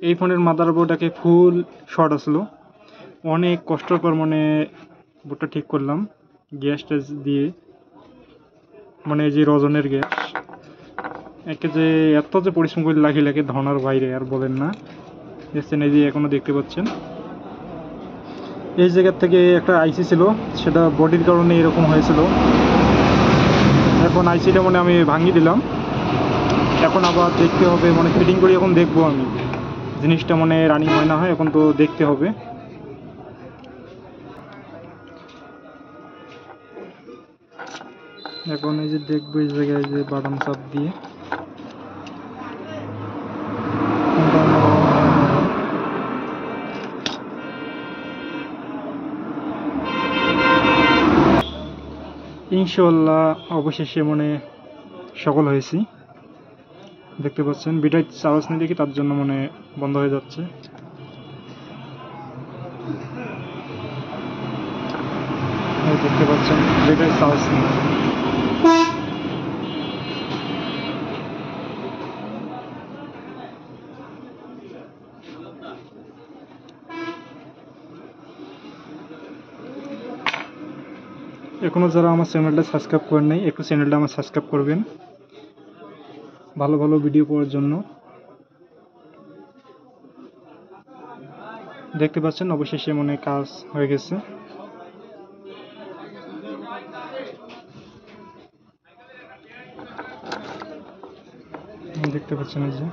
এই ফোনের মাদারবোর্ডটাকে ফুল শর্ট আসলো, অনেক কষ্টর পর মানে বোর্ডটা ঠিক করলাম গ্যাস ট্যাস দিয়ে, মানে এই যে রজনের গ্যাস। একে যে এত যে পরিশ্রম করে লাগিয়ে লাগে ধনার বাইরে আর বলেন না। দেখছেন এই যে এখনো দেখতে পাচ্ছেন এই জায়গার থেকে একটা আইসি ছিল, সেটা বডির কারণে এরকম হয়েছিল। এখন আইসিটা মানে আমি ভাঙিয়ে দিলাম, এখন আবার দেখতে হবে, মানে ফিটিং করে এখন দেখবো আমি জিনিসটা মানে রানিং হয় না হয়, এখন তো দেখতে হবে। এখন এই যে দেখবো এই জায়গায় যে বাদাম চাপ দিয়ে ইনশাআল্লাহ অবশেষে মানে সফল হয়েছি। দেখতে পাচ্ছেন ভিডিও চার্জ নেই দেখি, তার জন্য মানে বন্ধ হয়ে যাচ্ছে। দেখতে পাচ্ছেন ভিডিও চার্জ নেই। এখনো যারা আমার চ্যানেলটা সাবস্ক্রাইব করেন নাই, একটু চ্যানেলটা আমার সাবস্ক্রাইব করবেন ভালো ভালো ভিডিও পাওয়ার জন্য। দেখতে পাচ্ছেন অবশেষে মনে কাজ হয়ে গেছে। দেখতে পাচ্ছেন এই যে